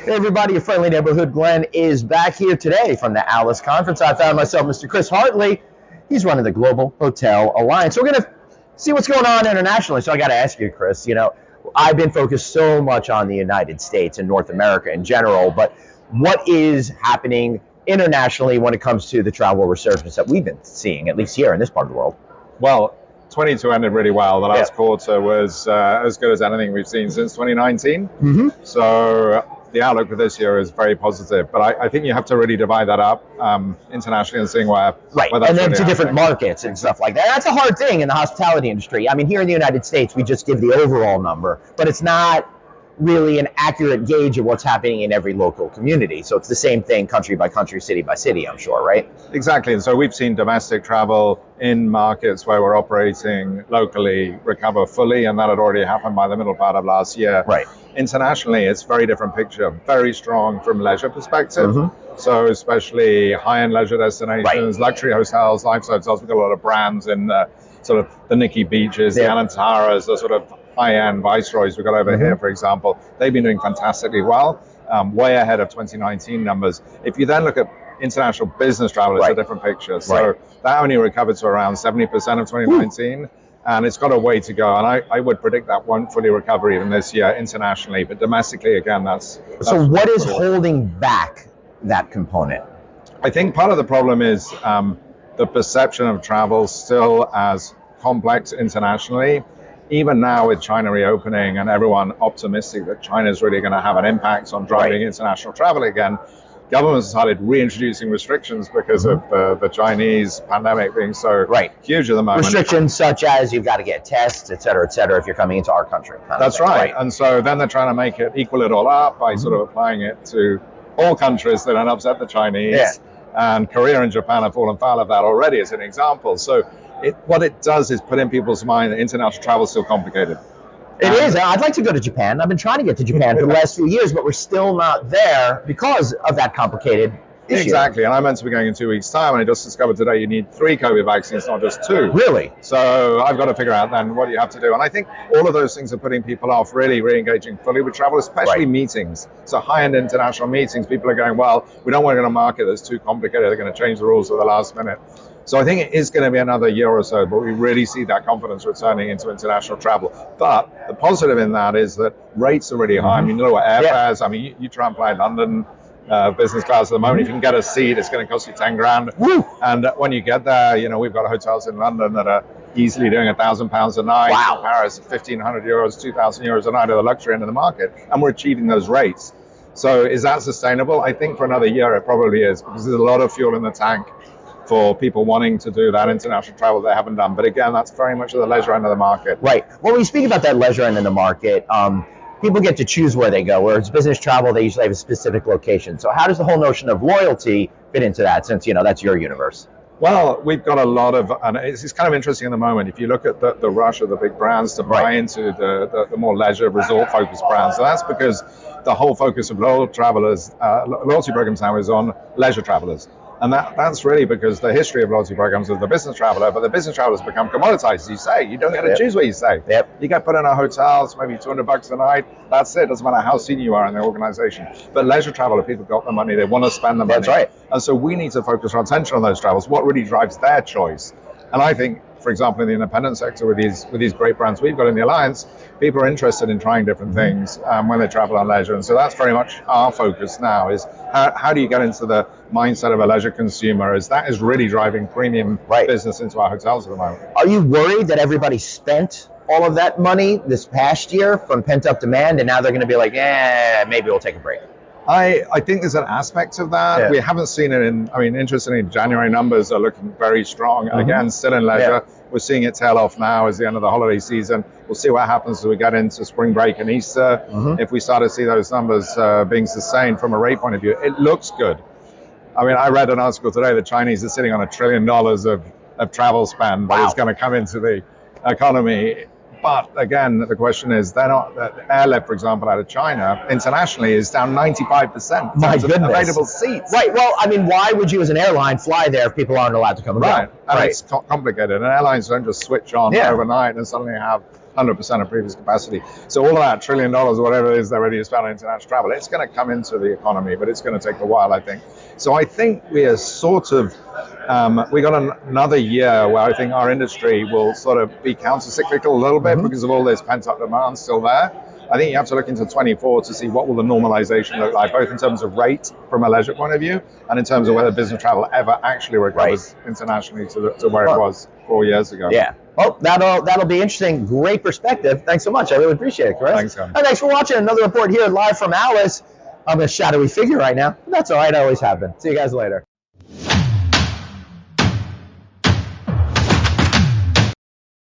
Hey everybody, your friendly neighborhood Glenn is back here today from the Alice Conference. I found myself Mr. Chris Hartley. He's running the Global Hotel Alliance. So we're going to see what's going on internationally. So I got to ask you, Chris, I've been focused so much on the United States and North America in general, but what is happening internationally when it comes to the travel resurgence that we've been seeing, at least here in this part of the world? Well, 22 ended really well. The last quarter was as good as anything we've seen since 2019. So the outlook for this year is very positive, but I think you have to really divide that up internationally and seeing where and then really to different markets and stuff like that. That's a hard thing in the hospitality industry. I mean, here in the United States, we just give the overall number, but it's not really an accurate gauge of what's happening in every local community. So it's the same thing country by country, city by city, I'm sure, right? Exactly. And so we've seen domestic travel in markets where we're operating locally recover fully, and that had already happened by the middle part of last year. Right. Internationally, it's a very different picture, very strong from leisure perspective. So especially high-end leisure destinations, luxury hotels, lifestyle hotels. We've got a lot of brands in the sort of the Nikki Beaches, the Anantaras, the sort of high-end Viceroys we've got over here, for example. They've been doing fantastically well, way ahead of 2019 numbers. If you then look at international business travel, it's a different picture. So that only recovered to around 70% of 2019. And it's got a way to go. And I would predict that won't fully recover even this year internationally. But domestically, again, that's so what is holding back that component? I think part of the problem is the perception of travel still as complex internationally. Even now with China reopening and everyone optimistic that China is really going to have an impact on driving international travel again, governments started reintroducing restrictions because of the Chinese pandemic being so huge at the moment. Restrictions such as you've got to get tests, et cetera, if you're coming into our country. That's right. And so then they're trying to make it equal it all up by sort of applying it to all countries that don't upset the Chinese. And Korea and Japan have fallen foul of that already as an example. So what it does is put in people's mind that international travel is still complicated. It is. I'd like to go to Japan. I've been trying to get to Japan for the last few years, but we're still not there because of that complicated issue. Exactly. And I'm meant to be going in 2 weeks' time, and I just discovered today you need 3 COVID vaccines, not just 2. Really? So I've got to figure out then what you have to do. And I think all of those things are putting people off really re-engaging fully with travel, especially meetings. So high-end international meetings, people are going, well, we don't want to go to a market that's too complicated. They're going to change the rules at the last minute. So I think it is going to be another year or so, but we really see that confidence returning into international travel. But the positive in that is that rates are really high. I mean, you know what airfares, I mean, you try and fly London business class at the moment. If you can get a seat, it's going to cost you 10 grand. And when you get there, we've got hotels in London that are easily doing £1,000 a night. In Paris, 1,500 euros, 2,000 euros a night at the luxury end of the market. And we're achieving those rates. So is that sustainable? I think for another year it probably is, because there's a lot of fuel in the tank for people wanting to do that international travel they haven't done. But again, that's very much at the leisure end of the market. Right. Well, when you speak about that leisure end of the market, people get to choose where they go. Where it's business travel, they usually have a specific location. So how does the whole notion of loyalty fit into that, since, that's your universe? Well, we've got a lot of, and it's kind of interesting at the moment, if you look at the rush of the big brands to buy into the more leisure, resort-focused brands. So that's because the whole focus of loyalty programs now is on leisure travelers. And that's really because the history of loyalty programs is the business traveler, but the business traveler has become commoditized, as you say. You don't get to choose where you stay. You get put in a hotel, it's maybe $200 a night. That's it. Doesn't matter how senior you are in the organization. But leisure traveler, people got the money. They want to spend the money. That's right. And so we need to focus our attention on those travels. What really drives their choice? And I think, for example, in the independent sector with these great brands we've got in the Alliance, people are interested in trying different things when they travel on leisure. And so that's very much our focus now, is how do you get into the mindset of a leisure consumer, as that is really driving premium business into our hotels at the moment. Are you worried that everybody spent all of that money this past year from pent-up demand, and now they're going to be like, maybe we'll take a break? I think there's an aspect of that. We haven't seen it interestingly, January numbers are looking very strong. Again, still in leisure. We're seeing it tail off now as the end of the holiday season. We'll see what happens as we get into spring break and Easter. If we start to see those numbers being sustained from a rate point of view, it looks good. I mean, I read an article today, the Chinese are sitting on $1 trillion of travel spend that is going to come into the economy. But again, the question is, they're not. Airlift, for example, out of China internationally is down 95%. My goodness. Available seats. Right. Well, I mean, why would you, as an airline, fly there if people aren't allowed to come and go? And it's complicated. And airlines don't just switch on overnight and suddenly have 100% of previous capacity. So all of that $1 trillion, whatever it is they're ready to spend on international travel, it's going to come into the economy, but it's going to take a while, I think. So I think we are sort of, we got another year where I think our industry will sort of be counter-cyclical a little bit because of all this pent-up demand still there. I think you have to look into 24 to see what will the normalization look like, both in terms of rate from a leisure point of view and in terms of whether business travel ever actually recovers internationally to where it was 4 years ago. Yeah. Well, that'll be interesting. Great perspective. Thanks so much. I really appreciate it, Chris. Thanks, Glenn. And thanks for watching another report here live from Alice. I'm a shadowy figure right now, but that's all right. I always have been. See you guys later.